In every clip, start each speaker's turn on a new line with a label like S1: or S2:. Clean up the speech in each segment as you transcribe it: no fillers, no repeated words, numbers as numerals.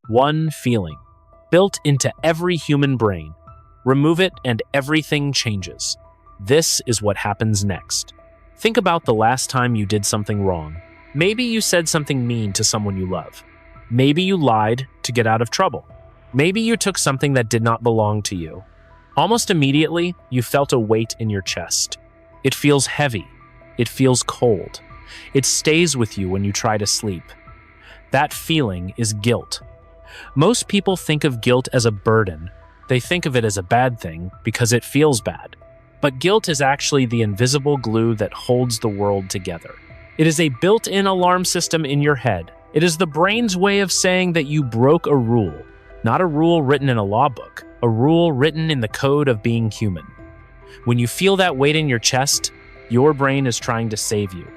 S1: One feeling, built into every human brain. Remove it and everything changes. This is what happens next. Think about the last time you did something wrong. Maybe you said something mean to someone you love. Maybe you lied to get out of trouble. Maybe you took something that did not belong to you. Almost immediately, you felt a weight in your chest. It feels heavy. It feels cold. It stays with you when you try to sleep. That feeling is guilt. Most people think of guilt as a burden. They think of it as a bad thing because it feels bad. But guilt is actually the invisible glue that holds the world together. It is a built-in alarm system in your head. It is the brain's way of saying that you broke a rule, not a rule written in a law book, a rule written in the code of being human. When you feel that weight in your chest, your brain is trying to save you.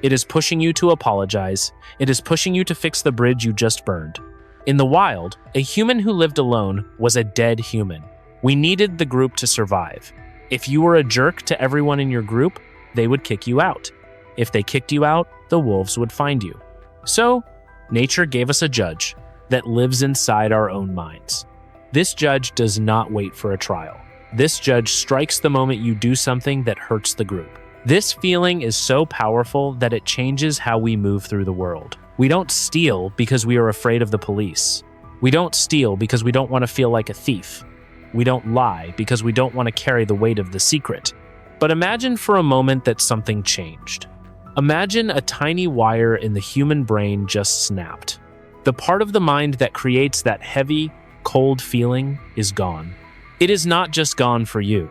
S1: It is pushing you to apologize. It is pushing you to fix the bridge you just burned. In the wild, a human who lived alone was a dead human. We needed the group to survive. If you were a jerk to everyone in your group, they would kick you out. If they kicked you out, the wolves would find you. So, nature gave us a judge that lives inside our own minds. This judge does not wait for a trial. This judge strikes the moment you do something that hurts the group. This feeling is so powerful that it changes how we move through the world. We don't steal because we are afraid of the police. We don't steal because we don't want to feel like a thief. We don't lie because we don't want to carry the weight of the secret. But imagine for a moment that something changed. Imagine a tiny wire in the human brain just snapped. The part of the mind that creates that heavy, cold feeling is gone. It is not just gone for you.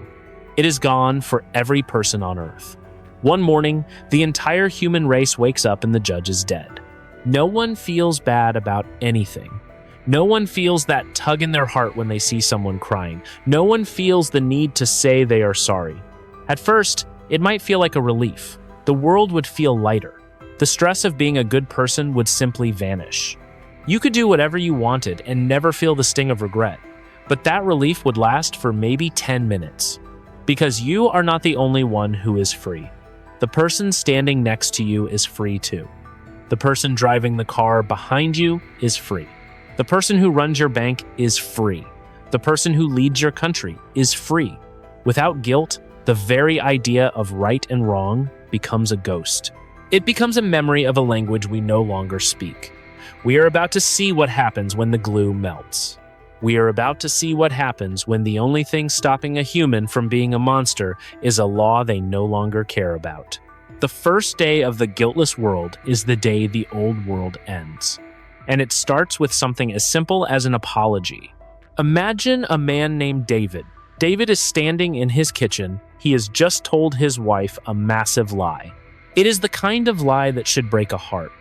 S1: It is gone for every person on Earth. One morning, the entire human race wakes up and the judge is dead. No one feels bad about anything. No one feels that tug in their heart when they see someone crying. No one feels the need to say they are sorry. At first, it might feel like a relief. The world would feel lighter. The stress of being a good person would simply vanish. You could do whatever you wanted and never feel the sting of regret. But that relief would last for maybe 10 minutes. Because you are not the only one who is free. The person standing next to you is free too. The person driving the car behind you is free. The person who runs your bank is free. The person who leads your country is free. Without guilt, the very idea of right and wrong becomes a ghost. It becomes a memory of a language we no longer speak. We are about to see what happens when the glue melts. We are about to see what happens when the only thing stopping a human from being a monster is a law they no longer care about. The first day of the guiltless world is the day the old world ends. And it starts with something as simple as an apology. Imagine a man named David. David is standing in his kitchen. He has just told his wife a massive lie. It is the kind of lie that should break a heart.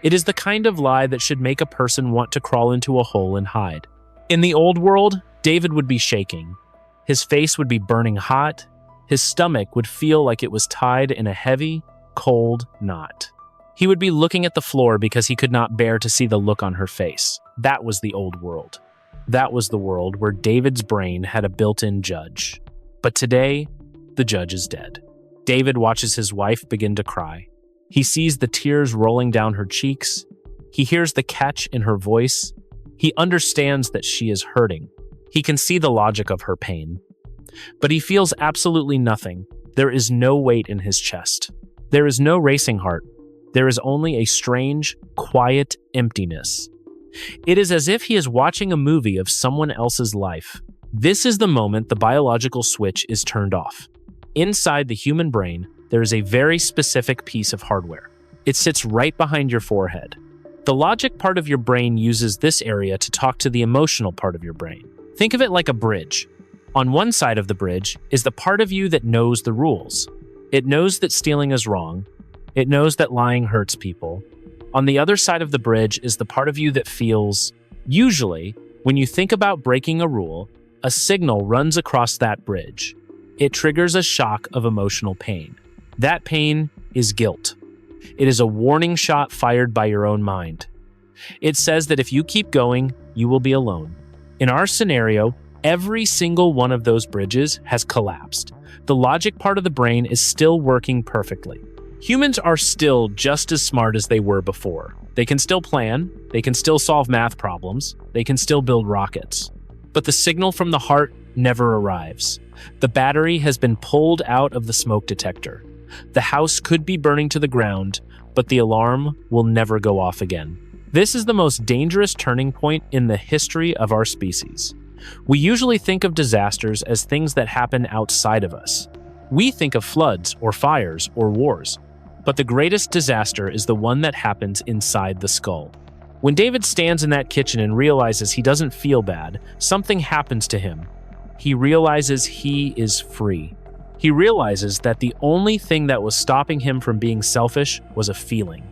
S1: It is the kind of lie that should make a person want to crawl into a hole and hide. In the old world, David would be shaking. His face would be burning hot. His stomach would feel like it was tied in a heavy, cold knot. He would be looking at the floor because he could not bear to see the look on her face. That was the old world. That was the world where David's brain had a built-in judge. But today, the judge is dead. David watches his wife begin to cry. He sees the tears rolling down her cheeks. He hears the catch in her voice. He understands that she is hurting. He can see the logic of her pain. But he feels absolutely nothing. There is no weight in his chest. There is no racing heart. There is only a strange, quiet emptiness. It is as if he is watching a movie of someone else's life. This is the moment the biological switch is turned off. Inside the human brain, there is a very specific piece of hardware. It sits right behind your forehead. The logic part of your brain uses this area to talk to the emotional part of your brain. Think of it like a bridge. On one side of the bridge is the part of you that knows the rules. It knows that stealing is wrong. It knows that lying hurts people. On the other side of the bridge is the part of you that feels, usually, when you think about breaking a rule, a signal runs across that bridge. It triggers a shock of emotional pain. That pain is guilt. It is a warning shot fired by your own mind. It says that if you keep going, you will be alone. In our scenario, every single one of those bridges has collapsed. The logic part of the brain is still working perfectly. Humans are still just as smart as they were before. They can still plan, they can still solve math problems, they can still build rockets. But the signal from the heart never arrives. The battery has been pulled out of the smoke detector. The house could be burning to the ground, but the alarm will never go off again. This is the most dangerous turning point in the history of our species. We usually think of disasters as things that happen outside of us. We think of floods or fires or wars. But the greatest disaster is the one that happens inside the skull. When David stands in that kitchen and realizes he doesn't feel bad, something happens to him. He realizes he is free. He realizes that the only thing that was stopping him from being selfish was a feeling.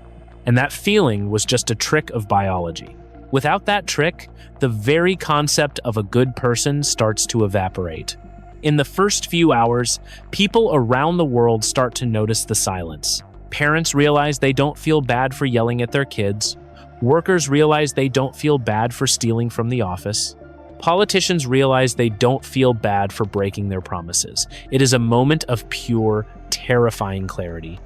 S1: And that feeling was just a trick of biology. Without that trick, the very concept of a good person starts to evaporate. In the first few hours, people around the world start to notice the silence. Parents realize they don't feel bad for yelling at their kids. Workers realize they don't feel bad for stealing from the office. Politicians realize they don't feel bad for breaking their promises. It is a moment of pure, terrifying clarity.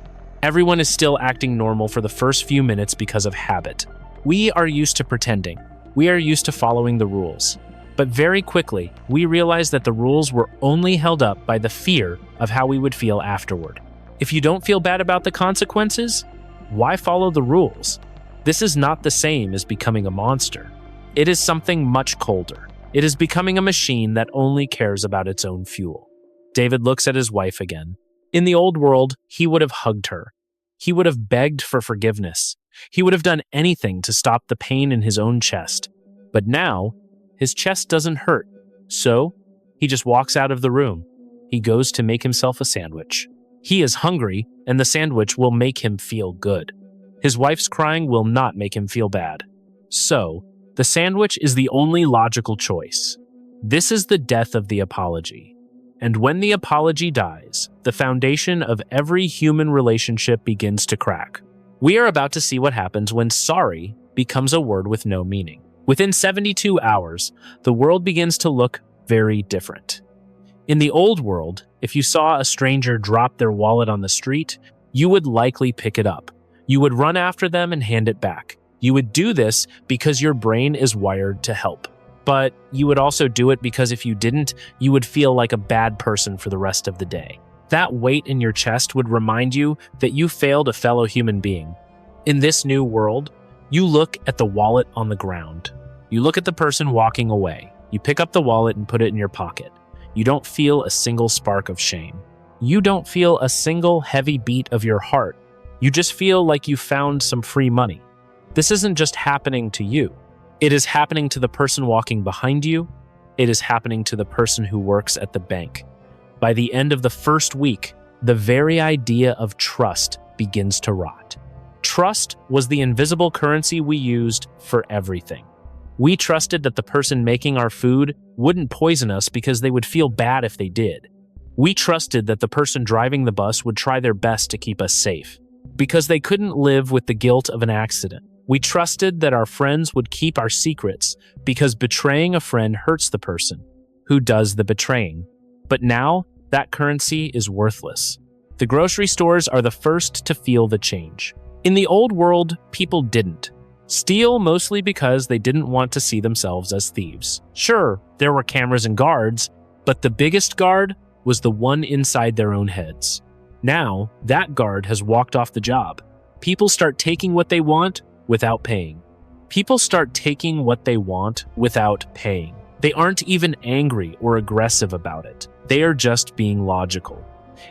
S1: Everyone is still acting normal for the first few minutes because of habit. We are used to pretending. We are used to following the rules. But very quickly, we realize that the rules were only held up by the fear of how we would feel afterward. If you don't feel bad about the consequences, why follow the rules? This is not the same as becoming a monster. It is something much colder. It is becoming a machine that only cares about its own fuel. David looks at his wife again. In the old world, he would have hugged her. He would have begged for forgiveness. He would have done anything to stop the pain in his own chest. But now, his chest doesn't hurt. So, he just walks out of the room. He goes to make himself a sandwich. He is hungry, and the sandwich will make him feel good. His wife's crying will not make him feel bad. So, the sandwich is the only logical choice. This is the death of the apology. And when the apology dies, the foundation of every human relationship begins to crack. We are about to see what happens when sorry becomes a word with no meaning. Within 72 hours, the world begins to look very different. In the old world, if you saw a stranger drop their wallet on the street, you would likely pick it up. You would run after them and hand it back. You would do this because your brain is wired to help. But you would also do it because if you didn't, you would feel like a bad person for the rest of the day. That weight in your chest would remind you that you failed a fellow human being. In this new world, you look at the wallet on the ground. You look at the person walking away. You pick up the wallet and put it in your pocket. You don't feel a single spark of shame. You don't feel a single heavy beat of your heart. You just feel like you found some free money. This isn't just happening to you. It is happening to the person walking behind you. It is happening to the person who works at the bank. By the end of the first week, the very idea of trust begins to rot. Trust was the invisible currency we used for everything. We trusted that the person making our food wouldn't poison us because they would feel bad if they did. We trusted that the person driving the bus would try their best to keep us safe, because they couldn't live with the guilt of an accident. We trusted that our friends would keep our secrets, because betraying a friend hurts the person who does the betraying. But now, that currency is worthless. The grocery stores are the first to feel the change. In the old world, people didn't steal, mostly because they didn't want to see themselves as thieves. Sure, there were cameras and guards, but the biggest guard was the one inside their own heads. Now, that guard has walked off the job. People start taking what they want without paying. People start taking what they want without paying. They aren't even angry or aggressive about it. They are just being logical.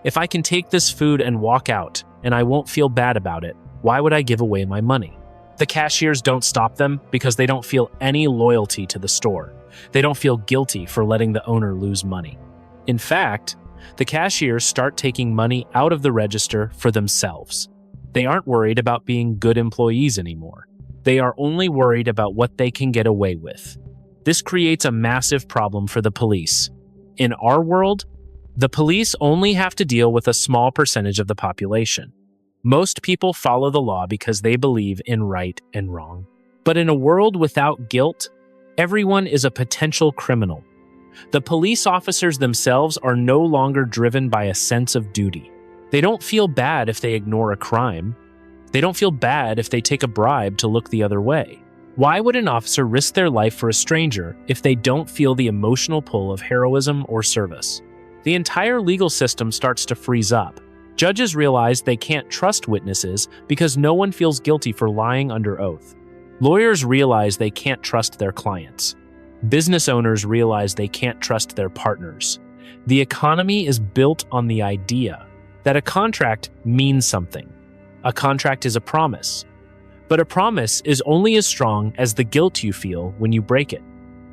S1: If I can take this food and walk out, and I won't feel bad about it, why would I give away my money? The cashiers don't stop them because they don't feel any loyalty to the store. They don't feel guilty for letting the owner lose money. In fact, the cashiers start taking money out of the register for themselves. They aren't worried about being good employees anymore. They are only worried about what they can get away with. This creates a massive problem for the police. In our world, the police only have to deal with a small percentage of the population. Most people follow the law because they believe in right and wrong. But in a world without guilt, everyone is a potential criminal. The police officers themselves are no longer driven by a sense of duty. They don't feel bad if they ignore a crime. They don't feel bad if they take a bribe to look the other way. Why would an officer risk their life for a stranger if they don't feel the emotional pull of heroism or service? The entire legal system starts to freeze up. Judges realize they can't trust witnesses because no one feels guilty for lying under oath. Lawyers realize they can't trust their clients. Business owners realize they can't trust their partners. The economy is built on the idea that a contract means something. A contract is a promise. But a promise is only as strong as the guilt you feel when you break it.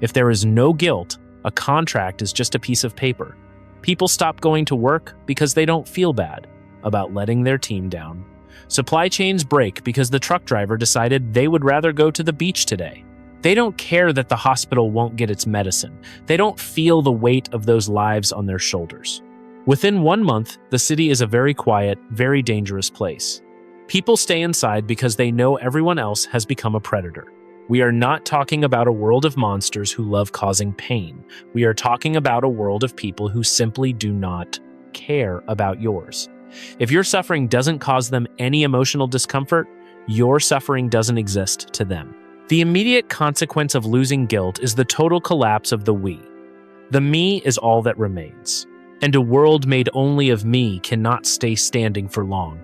S1: If there is no guilt, a contract is just a piece of paper. People stop going to work because they don't feel bad about letting their team down. Supply chains break because the truck driver decided they would rather go to the beach today. They don't care that the hospital won't get its medicine. They don't feel the weight of those lives on their shoulders. Within 1 month, the city is a very quiet, very dangerous place. People stay inside because they know everyone else has become a predator. We are not talking about a world of monsters who love causing pain. We are talking about a world of people who simply do not care about yours. If your suffering doesn't cause them any emotional discomfort, your suffering doesn't exist to them. The immediate consequence of losing guilt is the total collapse of the we. The me is all that remains. And a world made only of me cannot stay standing for long.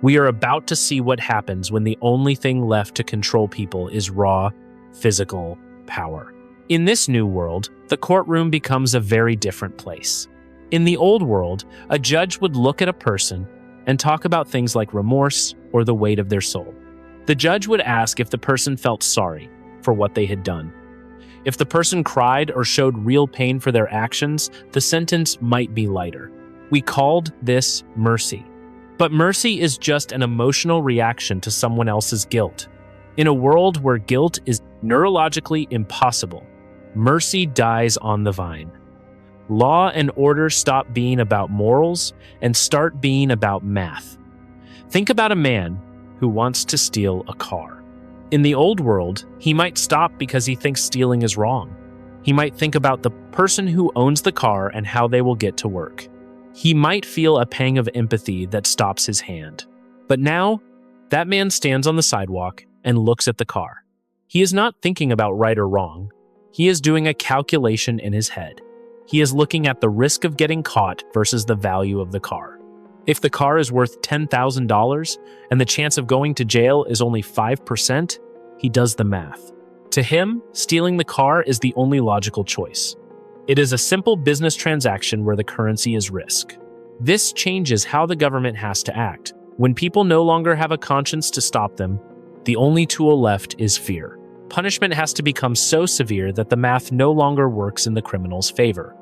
S1: We are about to see what happens when the only thing left to control people is raw, physical power. In this new world, the courtroom becomes a very different place. In the old world, a judge would look at a person and talk about things like remorse or the weight of their soul. The judge would ask if the person felt sorry for what they had done. If the person cried or showed real pain for their actions, the sentence might be lighter. We called this mercy. But mercy is just an emotional reaction to someone else's guilt. In a world where guilt is neurologically impossible, mercy dies on the vine. Law and order stop being about morals and start being about math. Think about a man who wants to steal a car. In the old world, he might stop because he thinks stealing is wrong. He might think about the person who owns the car and how they will get to work. He might feel a pang of empathy that stops his hand. But now, that man stands on the sidewalk and looks at the car. He is not thinking about right or wrong. He is doing a calculation in his head. He is looking at the risk of getting caught versus the value of the car. If the car is worth $10,000 and the chance of going to jail is only 5%, he does the math. To him, stealing the car is the only logical choice. It is a simple business transaction where the currency is risk. This changes how the government has to act. When people no longer have a conscience to stop them, the only tool left is fear. Punishment has to become so severe that the math no longer works in the criminal's favor.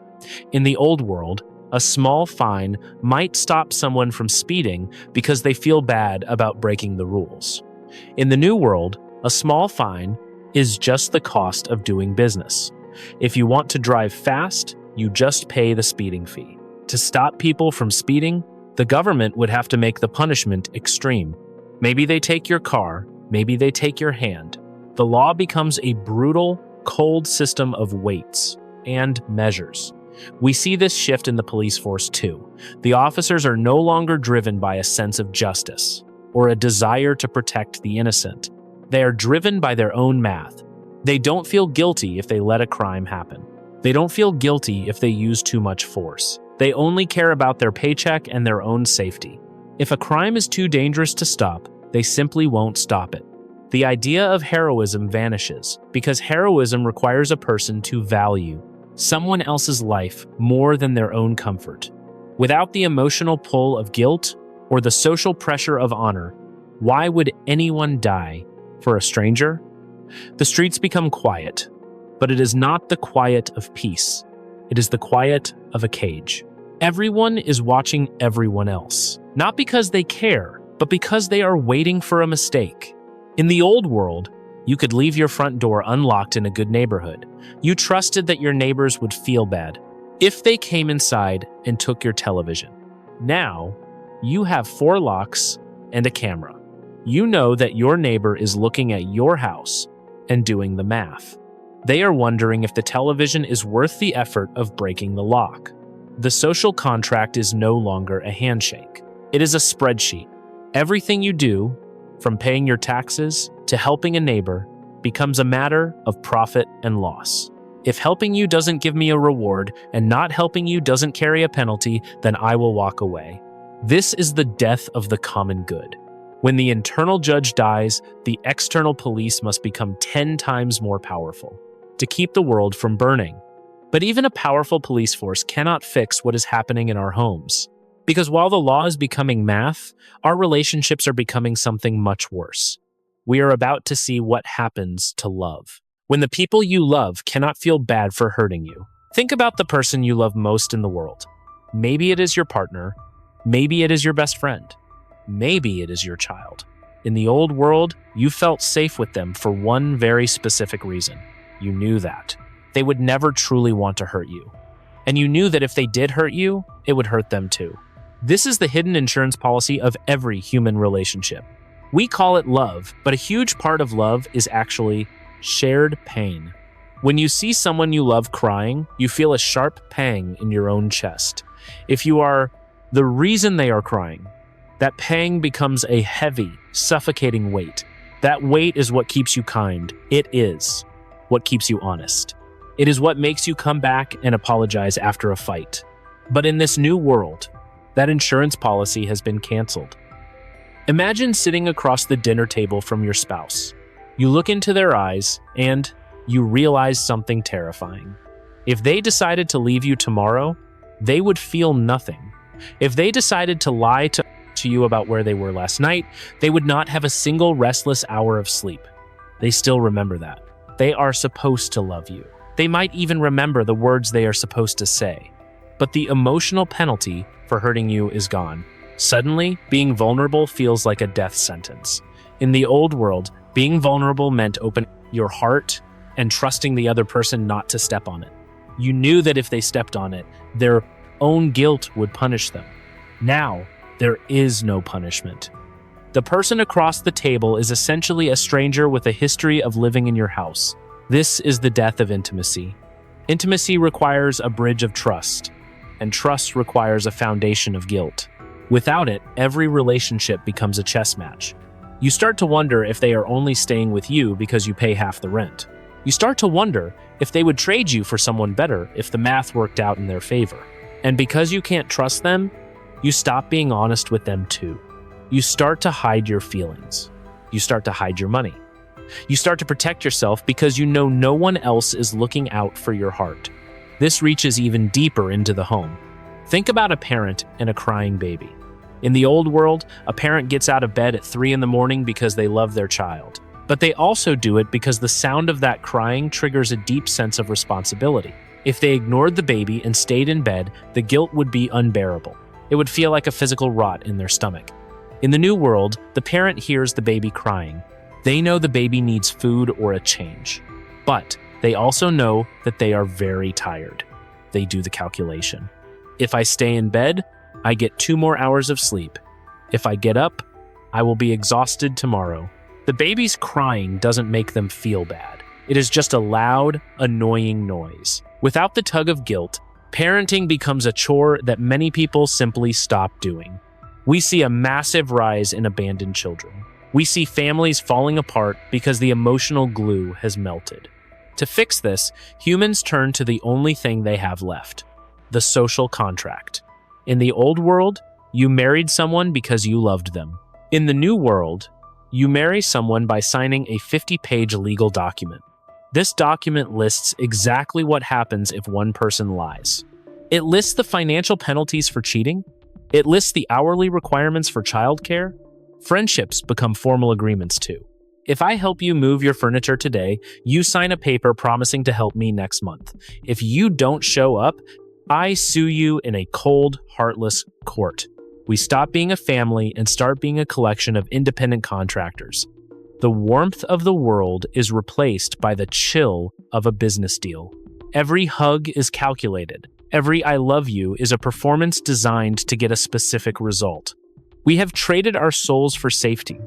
S1: In the old world, a small fine might stop someone from speeding because they feel bad about breaking the rules. In the new world, a small fine is just the cost of doing business. If you want to drive fast, you just pay the speeding fee. To stop people from speeding, the government would have to make the punishment extreme. Maybe they take your car, maybe they take your hand. The law becomes a brutal, cold system of weights and measures. We see this shift in the police force too. The officers are no longer driven by a sense of justice or a desire to protect the innocent. They are driven by their own math. They don't feel guilty if they let a crime happen. They don't feel guilty if they use too much force. They only care about their paycheck and their own safety. If a crime is too dangerous to stop, they simply won't stop it. The idea of heroism vanishes because heroism requires a person to value someone else's life more than their own comfort. Without the emotional pull of guilt or the social pressure of honor, why would anyone die for a stranger? The streets become quiet, but it is not the quiet of peace. It is the quiet of a cage. Everyone is watching everyone else, not because they care, but because they are waiting for a mistake. In the old world, you could leave your front door unlocked in a good neighborhood. You trusted that your neighbors would feel bad if they came inside and took your television. Now, you have 4 locks and a camera. You know that your neighbor is looking at your house and doing the math. They are wondering if the television is worth the effort of breaking the lock. The social contract is no longer a handshake. It is a spreadsheet. Everything you do, from paying your taxes to helping a neighbor, becomes a matter of profit and loss. If helping you doesn't give me a reward and not helping you doesn't carry a penalty, then I will walk away. This is the death of the common good. When the internal judge dies, the external police must become 10 times more powerful to keep the world from burning. But even a powerful police force cannot fix what is happening in our homes. Because while the law is becoming math, our relationships are becoming something much worse. We are about to see what happens to love. When the people you love cannot feel bad for hurting you. Think about the person you love most in the world. Maybe it is your partner. Maybe it is your best friend. Maybe it is your child. In the old world, you felt safe with them for one very specific reason. You knew that they would never truly want to hurt you. And you knew that if they did hurt you, it would hurt them too. This is the hidden insurance policy of every human relationship. We call it love, but a huge part of love is actually shared pain. When you see someone you love crying, you feel a sharp pang in your own chest. If you are the reason they are crying, that pang becomes a heavy, suffocating weight. That weight is what keeps you kind. It is what keeps you honest. It is what makes you come back and apologize after a fight. But in this new world, that insurance policy has been canceled. Imagine sitting across the dinner table from your spouse. You look into their eyes and you realize something terrifying. If they decided to leave you tomorrow, they would feel nothing. If they decided to lie to you about where they were last night, they would not have a single restless hour of sleep. They still remember that. They are supposed to love you. They might even remember the words they are supposed to say. But the emotional penalty for hurting you is gone. Suddenly, being vulnerable feels like a death sentence. In the old world, being vulnerable meant opening your heart and trusting the other person not to step on it. You knew that if they stepped on it, their own guilt would punish them. Now, there is no punishment. The person across the table is essentially a stranger with a history of living in your house. This is the death of intimacy. Intimacy requires a bridge of trust, and trust requires a foundation of guilt. Without it, every relationship becomes a chess match. You start to wonder if they are only staying with you because you pay half the rent. You start to wonder if they would trade you for someone better if the math worked out in their favor. And because you can't trust them, you stop being honest with them too. You start to hide your feelings. You start to hide your money. You start to protect yourself because you know no one else is looking out for your heart. This reaches even deeper into the home. Think about a parent and a crying baby. In the old world, a parent gets out of bed at 3 a.m. because they love their child. But they also do it because the sound of that crying triggers a deep sense of responsibility. If they ignored the baby and stayed in bed, the guilt would be unbearable. It would feel like a physical rot in their stomach. In the new world, the parent hears the baby crying. They know the baby needs food or a change. But they also know that they are very tired. They do the calculation. If I stay in bed, I get 2 more hours of sleep. If I get up, I will be exhausted tomorrow. The baby's crying doesn't make them feel bad. It is just a loud, annoying noise. Without the tug of guilt, parenting becomes a chore that many people simply stop doing. We see a massive rise in abandoned children. We see families falling apart because the emotional glue has melted. To fix this, humans turn to the only thing they have left: the social contract. In the old world, you married someone because you loved them. In the new world, you marry someone by signing a 50-page legal document. This document lists exactly what happens if one person lies. It lists the financial penalties for cheating. It lists the hourly requirements for childcare. Friendships become formal agreements too. If I help you move your furniture today, you sign a paper promising to help me next month. If you don't show up, I sue you in a cold, heartless court. We stop being a family and start being a collection of independent contractors. The warmth of the world is replaced by the chill of a business deal. Every hug is calculated. Every I love you is a performance designed to get a specific result. We have traded our souls for safety.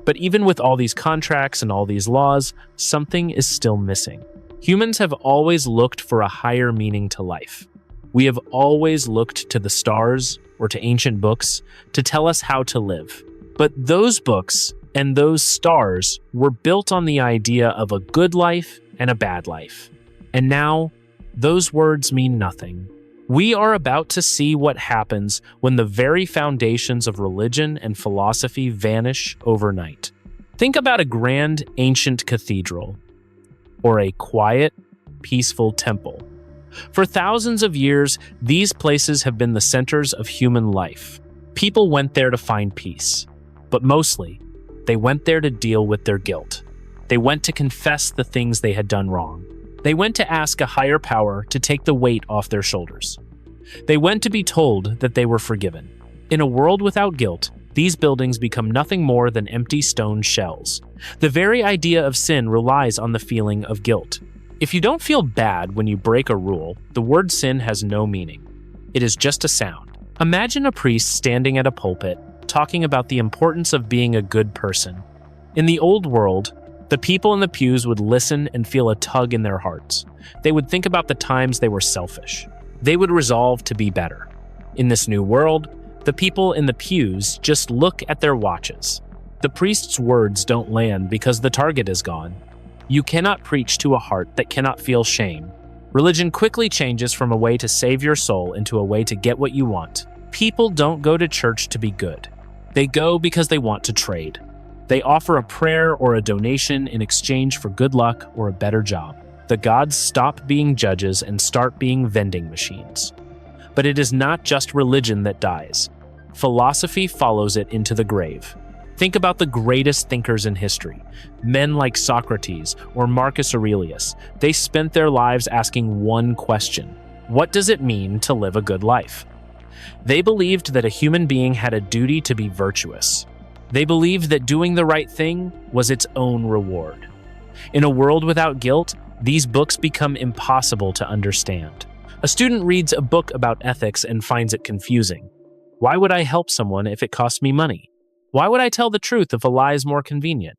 S1: But even with all these contracts and all these laws, something is still missing. Humans have always looked for a higher meaning to life. We have always looked to the stars or to ancient books to tell us how to live. But those books and those stars were built on the idea of a good life and a bad life. And now, those words mean nothing. We are about to see what happens when the very foundations of religion and philosophy vanish overnight. Think about a grand ancient cathedral or a quiet, peaceful temple. For thousands of years, these places have been the centers of human life. People went there to find peace, but mostly, they went there to deal with their guilt. They went to confess the things they had done wrong. They went to ask a higher power to take the weight off their shoulders. They went to be told that they were forgiven. In a world without guilt, these buildings become nothing more than empty stone shells. The very idea of sin relies on the feeling of guilt. If you don't feel bad when you break a rule, the word sin has no meaning. It is just a sound. Imagine a priest standing at a pulpit, talking about the importance of being a good person. In the old world, the people in the pews would listen and feel a tug in their hearts. They would think about the times they were selfish. They would resolve to be better. In this new world, the people in the pews just look at their watches. The priest's words don't land because the target is gone. You cannot preach to a heart that cannot feel shame. Religion quickly changes from a way to save your soul into a way to get what you want. People don't go to church to be good. They go because they want to trade. They offer a prayer or a donation in exchange for good luck or a better job. The gods stop being judges and start being vending machines. But it is not just religion that dies. Philosophy follows it into the grave. Think about the greatest thinkers in history, men like Socrates or Marcus Aurelius. They spent their lives asking one question: what does it mean to live a good life? They believed that a human being had a duty to be virtuous. They believed that doing the right thing was its own reward. In a world without guilt, these books become impossible to understand. A student reads a book about ethics and finds it confusing. Why would I help someone if it costs me money? Why would I tell the truth if a lie is more convenient?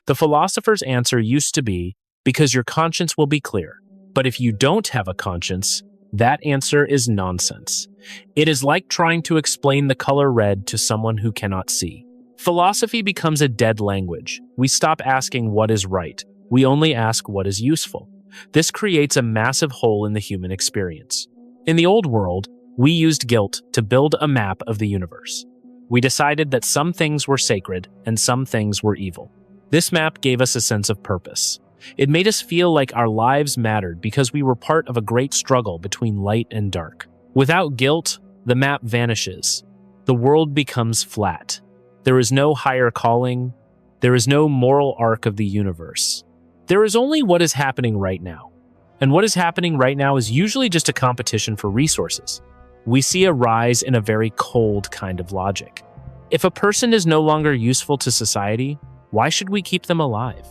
S1: The philosopher's answer used to be, because your conscience will be clear. But if you don't have a conscience, that answer is nonsense. It is like trying to explain the color red to someone who cannot see. Philosophy becomes a dead language. We stop asking what is right. We only ask what is useful. This creates a massive hole in the human experience. In the old world, we used guilt to build a map of the universe. We decided that some things were sacred and some things were evil. This map gave us a sense of purpose. It made us feel like our lives mattered because we were part of a great struggle between light and dark. Without guilt, the map vanishes. The world becomes flat. There is no higher calling. There is no moral arc of the universe. There is only what is happening right now. And what is happening right now is usually just a competition for resources. We see a rise in a very cold kind of logic. If a person is no longer useful to society, why should we keep them alive?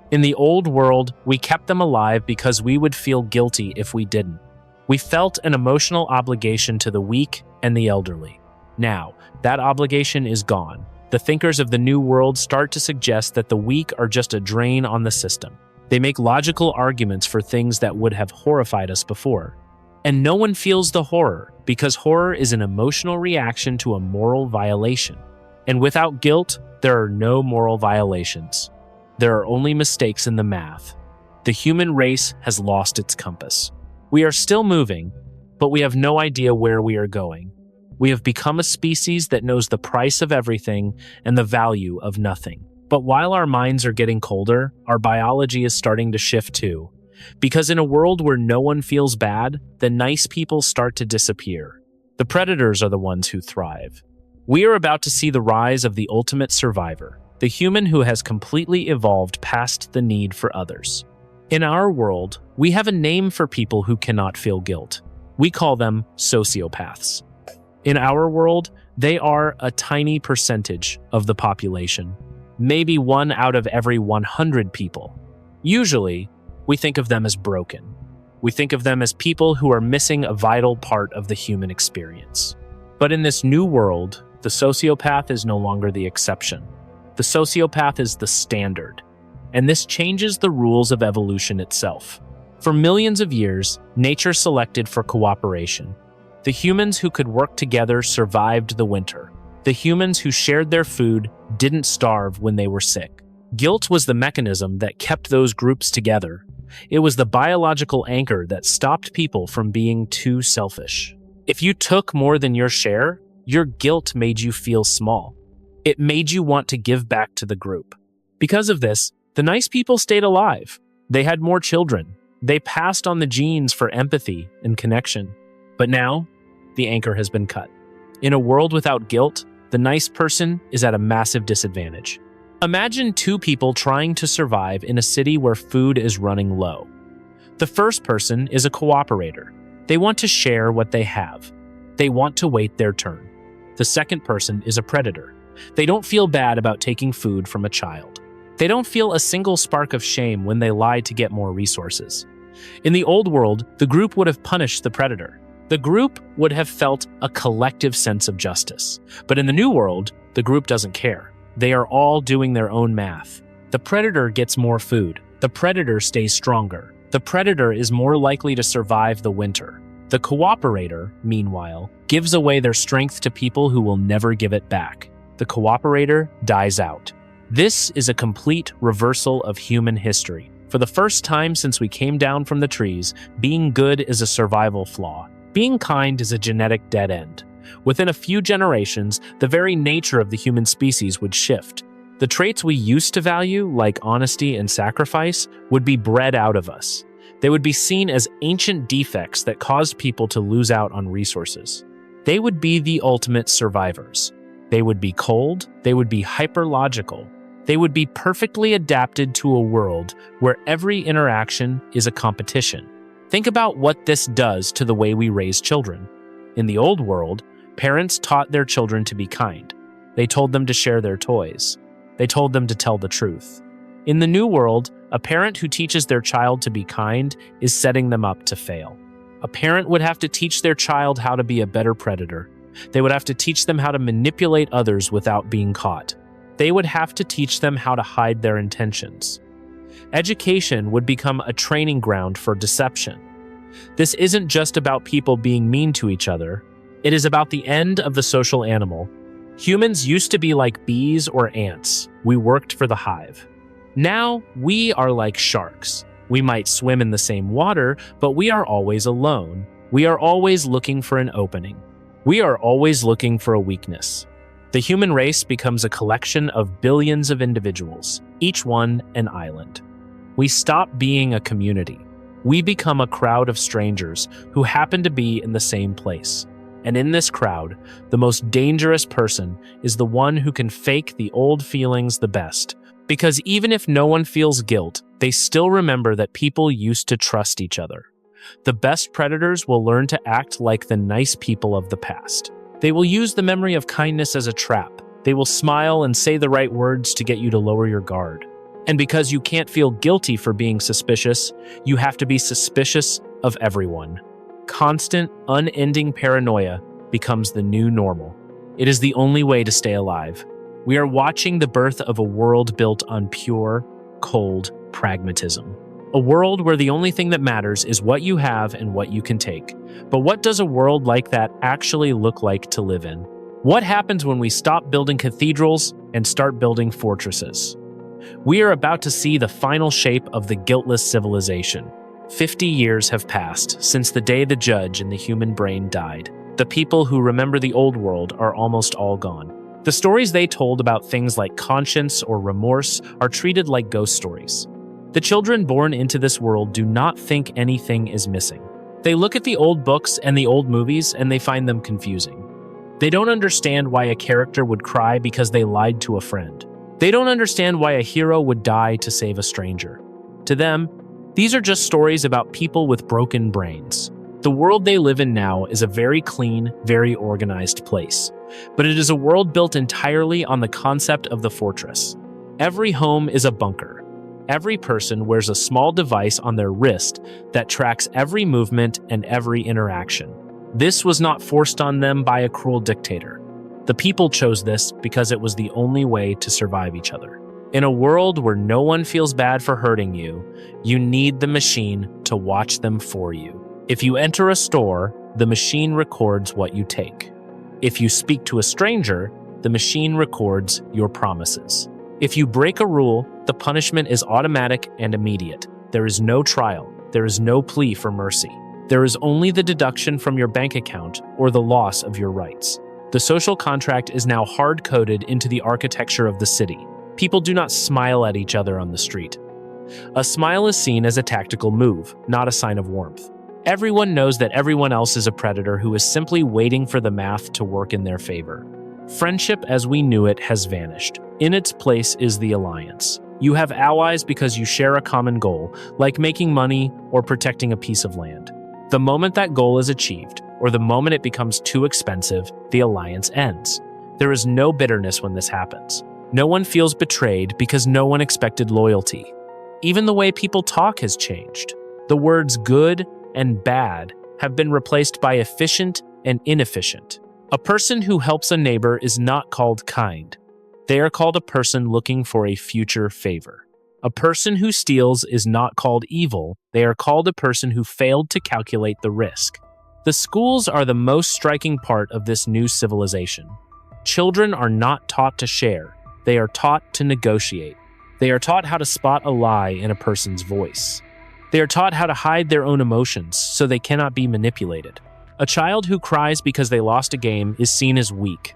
S1: In the old world, we kept them alive because we would feel guilty if we didn't. We felt an emotional obligation to the weak and the elderly. Now, that obligation is gone. The thinkers of the new world start to suggest that the weak are just a drain on the system. They make logical arguments for things that would have horrified us before. And no one feels the horror, because horror is an emotional reaction to a moral violation. And without guilt, there are no moral violations. There are only mistakes in the math. The human race has lost its compass. We are still moving, but we have no idea where we are going. We have become a species that knows the price of everything and the value of nothing. But while our minds are getting colder, our biology is starting to shift too. Because in a world where no one feels bad, the nice people start to disappear. The predators are the ones who thrive. We are about to see the rise of the ultimate survivor, the human who has completely evolved past the need for others. In our world, we have a name for people who cannot feel guilt. We call them sociopaths. In our world, they are a tiny percentage of the population, maybe 1 out of every 100 people. Usually, we think of them as broken. We think of them as people who are missing a vital part of the human experience. But in this new world, the sociopath is no longer the exception. The sociopath is the standard. And this changes the rules of evolution itself. For millions of years, nature selected for cooperation. The humans who could work together survived the winter. The humans who shared their food didn't starve when they were sick. Guilt was the mechanism that kept those groups together. It was the biological anchor that stopped people from being too selfish. If you took more than your share, your guilt made you feel small. It made you want to give back to the group. Because of this, the nice people stayed alive. They had more children. They passed on the genes for empathy and connection. But now, the anchor has been cut. In a world without guilt, the nice person is at a massive disadvantage. Imagine two people trying to survive in a city where food is running low. The first person is a cooperator. They want to share what they have. They want to wait their turn. The second person is a predator. They don't feel bad about taking food from a child. They don't feel a single spark of shame when they lie to get more resources. In the old world, the group would have punished the predator. The group would have felt a collective sense of justice. But in the new world, the group doesn't care. They are all doing their own math. The predator gets more food. The predator stays stronger. The predator is more likely to survive the winter. The cooperator, meanwhile, gives away their strength to people who will never give it back. The cooperator dies out. This is a complete reversal of human history. For the first time since we came down from the trees, being good is a survival flaw. Being kind is a genetic dead end. Within a few generations, the very nature of the human species would shift. The traits we used to value, like honesty and sacrifice, would be bred out of us. They would be seen as ancient defects that caused people to lose out on resources. They would be the ultimate survivors. They would be cold, they would be hyperlogical, they would be perfectly adapted to a world where every interaction is a competition. Think about what this does to the way we raise children. In the old world, parents taught their children to be kind. They told them to share their toys. They told them to tell the truth. In the new world, a parent who teaches their child to be kind is setting them up to fail. A parent would have to teach their child how to be a better predator. They would have to teach them how to manipulate others without being caught. They would have to teach them how to hide their intentions. Education would become a training ground for deception. This isn't just about people being mean to each other. It is about the end of the social animal. Humans used to be like bees or ants. We worked for the hive. Now, we are like sharks. We might swim in the same water, but we are always alone. We are always looking for an opening. We are always looking for a weakness. The human race becomes a collection of billions of individuals, each one an island. We stop being a community. We become a crowd of strangers who happen to be in the same place. And in this crowd, the most dangerous person is the one who can fake the old feelings the best. Because even if no one feels guilt, they still remember that people used to trust each other. The best predators will learn to act like the nice people of the past. They will use the memory of kindness as a trap. They will smile and say the right words to get you to lower your guard. And because you can't feel guilty for being suspicious, you have to be suspicious of everyone. Constant, unending paranoia becomes the new normal. It is the only way to stay alive. We are watching the birth of a world built on pure, cold pragmatism. A world where the only thing that matters is what you have and what you can take. But what does a world like that actually look like to live in? What happens when we stop building cathedrals and start building fortresses? We are about to see the final shape of the guiltless civilization. 50 years have passed since the day the judge in the human brain died. The people who remember the old world are almost all gone. The stories they told about things like conscience or remorse are treated like ghost stories. The children born into this world do not think anything is missing. They look at the old books and the old movies and they find them confusing. They don't understand why a character would cry because they lied to a friend. They don't understand why a hero would die to save a stranger. To them, these are just stories about people with broken brains. The world they live in now is a very clean, very organized place. But it is a world built entirely on the concept of the fortress. Every home is a bunker. Every person wears a small device on their wrist that tracks every movement and every interaction. This was not forced on them by a cruel dictator. The people chose this because it was the only way to survive each other. In a world where no one feels bad for hurting you, you need the machine to watch them for you. If you enter a store, the machine records what you take. If you speak to a stranger, the machine records your promises. If you break a rule, the punishment is automatic and immediate. There is no trial. There is no plea for mercy. There is only the deduction from your bank account or the loss of your rights. The social contract is now hard-coded into the architecture of the city. People do not smile at each other on the street. A smile is seen as a tactical move, not a sign of warmth. Everyone knows that everyone else is a predator who is simply waiting for the math to work in their favor. Friendship as we knew it has vanished. In its place is the alliance. You have allies because you share a common goal, like making money or protecting a piece of land. The moment that goal is achieved, or the moment it becomes too expensive, the alliance ends. There is no bitterness when this happens. No one feels betrayed because no one expected loyalty. Even the way people talk has changed. The words good and bad have been replaced by efficient and inefficient. A person who helps a neighbor is not called kind. They are called a person looking for a future favor. A person who steals is not called evil. They are called a person who failed to calculate the risk. The schools are the most striking part of this new civilization. Children are not taught to share. They are taught to negotiate. They are taught how to spot a lie in a person's voice. They are taught how to hide their own emotions so they cannot be manipulated. A child who cries because they lost a game is seen as weak.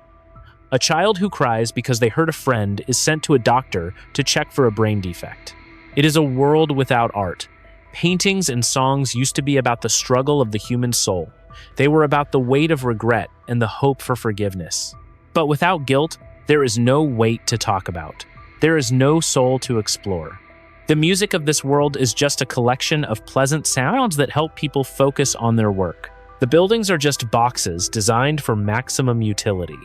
S1: A child who cries because they hurt a friend is sent to a doctor to check for a brain defect. It is a world without art. Paintings and songs used to be about the struggle of the human soul. They were about the weight of regret and the hope for forgiveness. But without guilt, there is no weight to talk about. There is no soul to explore. The music of this world is just a collection of pleasant sounds that help people focus on their work. The buildings are just boxes designed for maximum utility.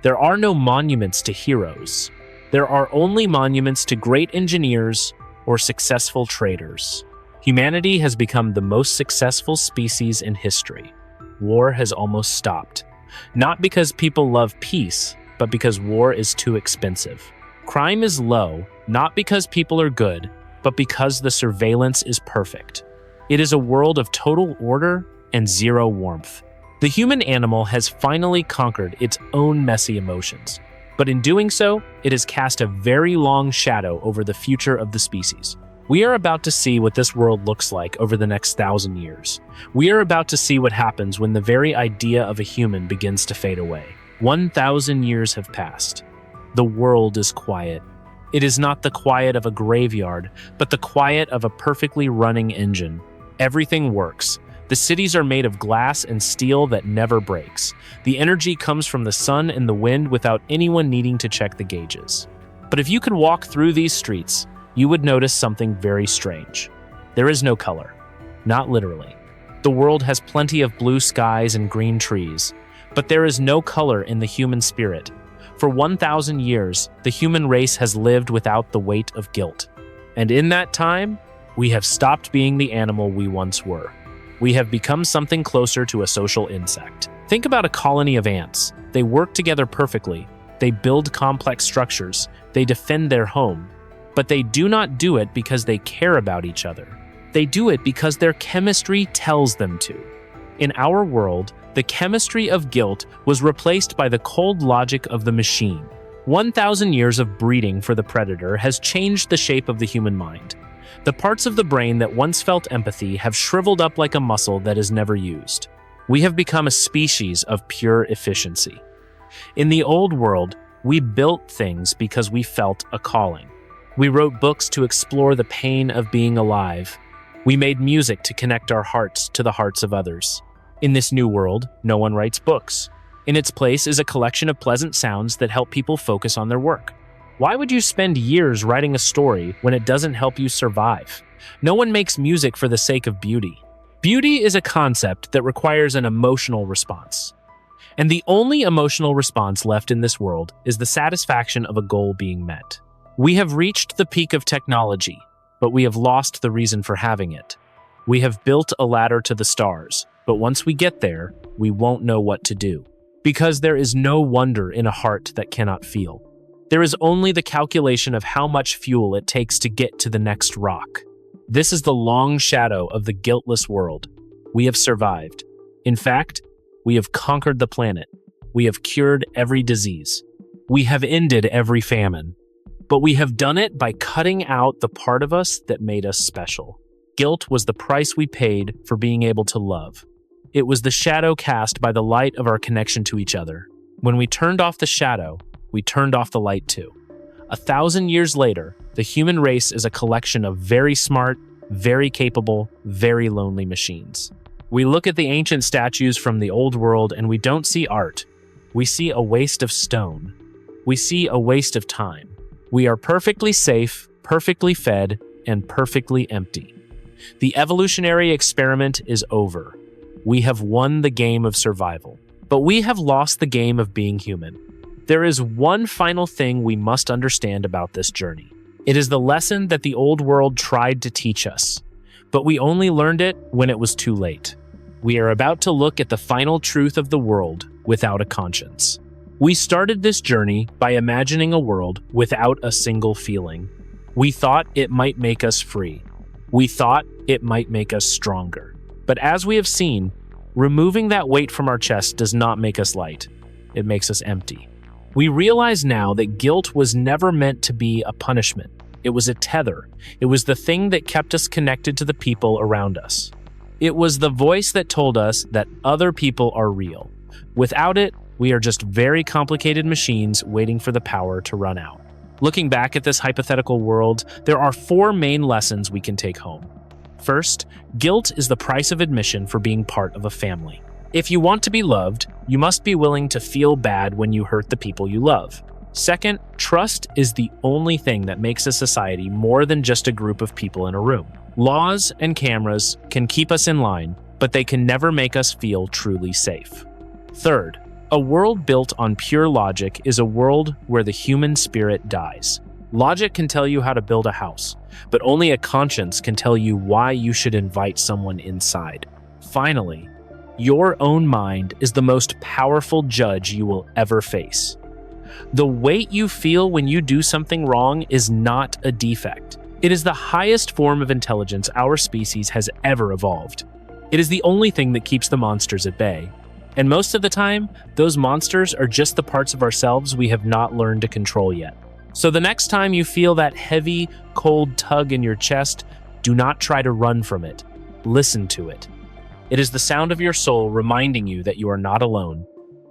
S1: There are no monuments to heroes. There are only monuments to great engineers or successful traders. Humanity has become the most successful species in history. War has almost stopped. Not because people love peace, but because war is too expensive. Crime is low, not because people are good, but because the surveillance is perfect. It is a world of total order and zero warmth. The human animal has finally conquered its own messy emotions, but in doing so, it has cast a very long shadow over the future of the species. We are about to see what this world looks like over the next 1,000 years. We are about to see what happens when the very idea of a human begins to fade away. 1,000 years have passed. The world is quiet. It is not the quiet of a graveyard, but the quiet of a perfectly running engine. Everything works. The cities are made of glass and steel that never breaks. The energy comes from the sun and the wind without anyone needing to check the gauges. But if you could walk through these streets, you would notice something very strange. There is no color. Not literally. The world has plenty of blue skies and green trees, but there is no color in the human spirit. For 1,000 years, the human race has lived without the weight of guilt. And in that time, we have stopped being the animal we once were. We have become something closer to a social insect. Think about a colony of ants. They work together perfectly. They build complex structures. They defend their home. But they do not do it because they care about each other. They do it because their chemistry tells them to. In our world, the chemistry of guilt was replaced by the cold logic of the machine. 1,000 years of breeding for the predator has changed the shape of the human mind. The parts of the brain that once felt empathy have shriveled up like a muscle that is never used. We have become a species of pure efficiency. In the old world, we built things because we felt a calling. We wrote books to explore the pain of being alive. We made music to connect our hearts to the hearts of others. In this new world, no one writes books. In its place is a collection of pleasant sounds that help people focus on their work. Why would you spend years writing a story when it doesn't help you survive? No one makes music for the sake of beauty. Beauty is a concept that requires an emotional response. And the only emotional response left in this world is the satisfaction of a goal being met. We have reached the peak of technology, but we have lost the reason for having it. We have built a ladder to the stars, but once we get there, we won't know what to do. Because there is no wonder in a heart that cannot feel. There is only the calculation of how much fuel it takes to get to the next rock. This is the long shadow of the guiltless world. We have survived. In fact, we have conquered the planet. We have cured every disease. We have ended every famine. But we have done it by cutting out the part of us that made us special. Guilt was the price we paid for being able to love. It was the shadow cast by the light of our connection to each other. When we turned off the shadow, we turned off the light too. 1,000 years later, the human race is a collection of very smart, very capable, very lonely machines. We look at the ancient statues from the old world and we don't see art. We see a waste of stone. We see a waste of time. We are perfectly safe, perfectly fed, and perfectly empty. The evolutionary experiment is over. We have won the game of survival, but we have lost the game of being human. There is one final thing we must understand about this journey. It is the lesson that the old world tried to teach us, but we only learned it when it was too late. We are about to look at the final truth of the world without a conscience. We started this journey by imagining a world without a single feeling. We thought it might make us free. We thought it might make us stronger. But as we have seen, removing that weight from our chest does not make us light. It makes us empty. We realize now that guilt was never meant to be a punishment. It was a tether. It was the thing that kept us connected to the people around us. It was the voice that told us that other people are real. Without it, we are just very complicated machines waiting for the power to run out. Looking back at this hypothetical world, there are 4 main lessons we can take home. First, guilt is the price of admission for being part of a family. If you want to be loved, you must be willing to feel bad when you hurt the people you love. Second, trust is the only thing that makes a society more than just a group of people in a room. Laws and cameras can keep us in line, but they can never make us feel truly safe. Third, a world built on pure logic is a world where the human spirit dies. Logic can tell you how to build a house, but only a conscience can tell you why you should invite someone inside. Finally, your own mind is the most powerful judge you will ever face. The weight you feel when you do something wrong is not a defect. It is the highest form of intelligence our species has ever evolved. It is the only thing that keeps the monsters at bay. And most of the time, those monsters are just the parts of ourselves we have not learned to control yet. So the next time you feel that heavy, cold tug in your chest, do not try to run from it. Listen to it. It is the sound of your soul reminding you that you are not alone.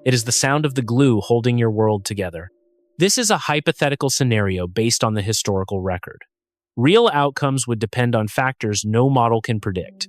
S1: It is the sound of the glue holding your world together. This is a hypothetical scenario based on the historical record. Real outcomes would depend on factors no model can predict.